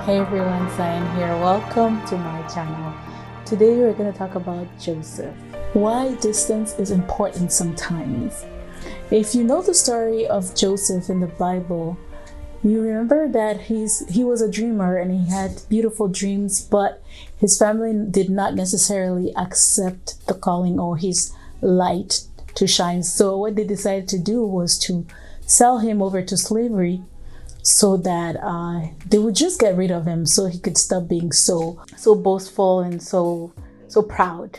Hey everyone, Zion here. Welcome to my channel. Today we're going to talk about Joseph. Why distance is important sometimes. If you know the story of Joseph in the Bible, you remember that he was a dreamer and he had beautiful dreams, but his family did not necessarily accept the calling or his light to shine. So what they decided to do was to sell him over to slavery so that they would just get rid of him so he could stop being so boastful and so proud.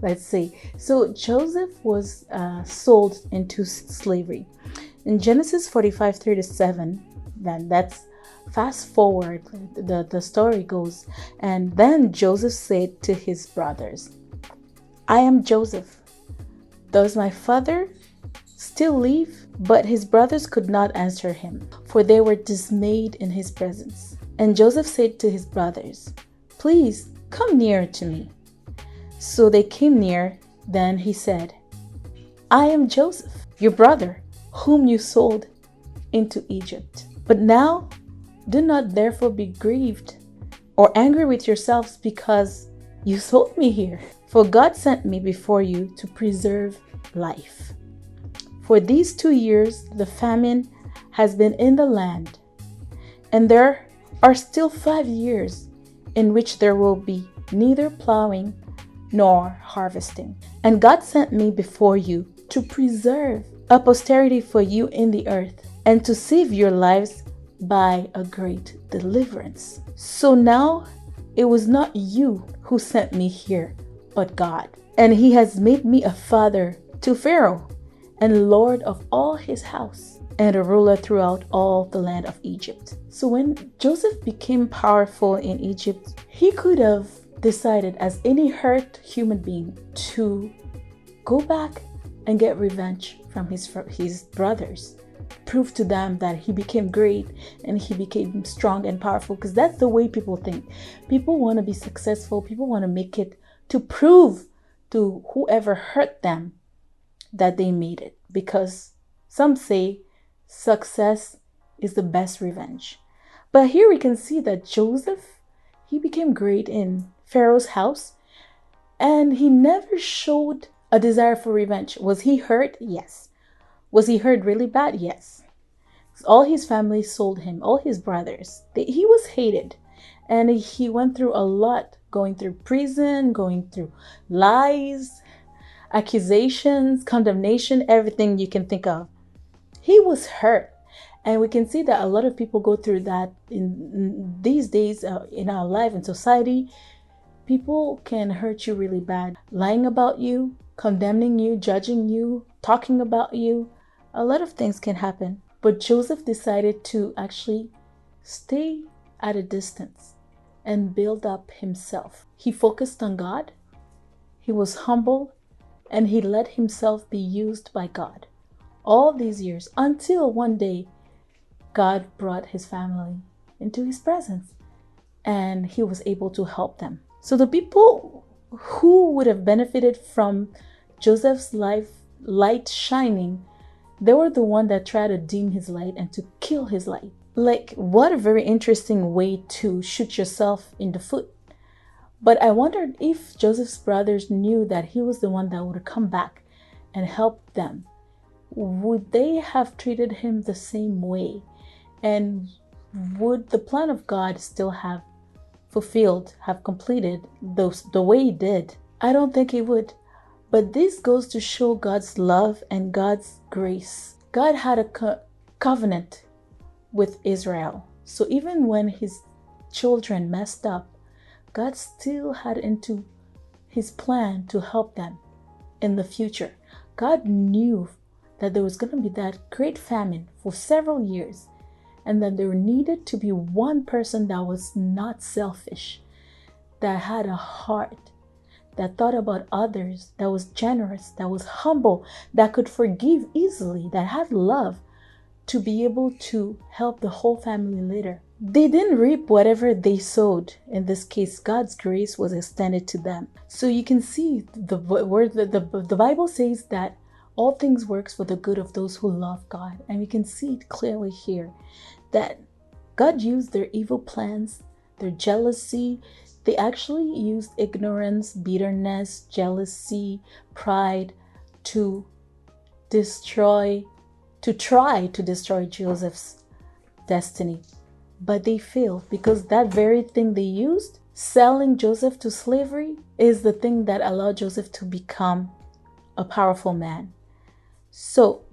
Let's say. So Joseph was sold into slavery. In Genesis 45:37, then that's fast forward, the story goes, and then Joseph said to his brothers, "I am Joseph. Does my father still live?" But his brothers could not answer him, for they were dismayed in his presence. And Joseph said to his brothers, "Please come near to me." So they came near. Then he said, "I am Joseph, your brother, whom you sold into Egypt. But now do not therefore be grieved or angry with yourselves because you sold me here. For God sent me before you to preserve life. For these 2 years the famine has been in the land, and there are still 5 years in which there will be neither plowing nor harvesting. And God sent me before you to preserve a posterity for you in the earth, and to save your lives by a great deliverance. So now it was not you who sent me here, but God. And he has made me a father to Pharaoh, and Lord of all his house, and a ruler throughout all the land of Egypt." So when Joseph became powerful in Egypt, he could have decided, as any hurt human being, to go back and get revenge from his brothers, prove to them that he became great and he became strong and powerful, because that's the way people think. People want to be successful. People want to make it to prove to whoever hurt them that they made it, because some say success is the best revenge. But here we can see that Joseph, he became great in Pharaoh's house, and he never showed a desire for revenge. Was he hurt? Yes. Was he hurt really bad? Yes. All his family sold him, all his brothers. He was hated, and he went through a lot, going through prison, going through lies, accusations, condemnation, everything you can think of. He was hurt. And we can see that a lot of people go through that in these days in our life and society. People can hurt you really bad, lying about you, condemning you, judging you, talking about you. A lot of things can happen. But Joseph decided to actually stay at a distance and build up himself. He focused on God. He was humble. And he let himself be used by God all these years, until one day God brought his family into his presence and he was able to help them. So the people who would have benefited from Joseph's light shining, they were the one that tried to dim his light and to kill his light. Like, what a very interesting way to shoot yourself in the foot. But I wondered if Joseph's brothers knew that he was the one that would come back and help them. Would they have treated him the same way? And would the plan of God still have completed the way he did? I don't think it would. But this goes to show God's love and God's grace. God had a covenant with Israel. So even when his children messed up, God still had into his plan to help them in the future. God knew that there was going to be that great famine for several years, and that there needed to be one person that was not selfish, that had a heart, that thought about others, that was generous, that was humble, that could forgive easily, that had love, to be able to help the whole family later. They didn't reap whatever they sowed. In this case, God's grace was extended to them. So you can see the Bible says that all things works for the good of those who love God. And we can see it clearly here that God used their evil plans, their jealousy. They actually used ignorance, bitterness, jealousy, pride to try to destroy Joseph's destiny. But they failed because that very thing they used, selling Joseph to slavery, is the thing that allowed Joseph to become a powerful man. So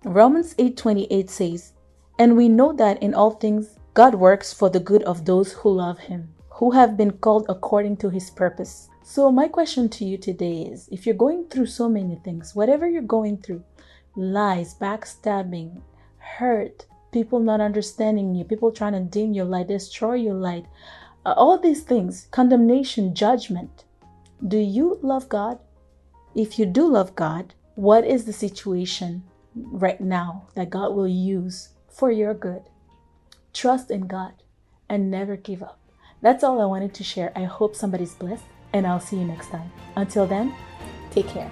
Romans 8:28 says, "And we know that in all things God works for the good of those who love him, who have been called according to his purpose." So my question to you today is, if you're going through so many things, whatever you're going through, lies, backstabbing, hurt, people not understanding you, people trying to dim your light, destroy your light, all these things, condemnation, judgment, do you love God? If you do love God, what is the situation right now that God will use for your good? Trust in God and never give up. That's all I wanted to share. I hope somebody's blessed, and I'll see you next time. Until then, take care.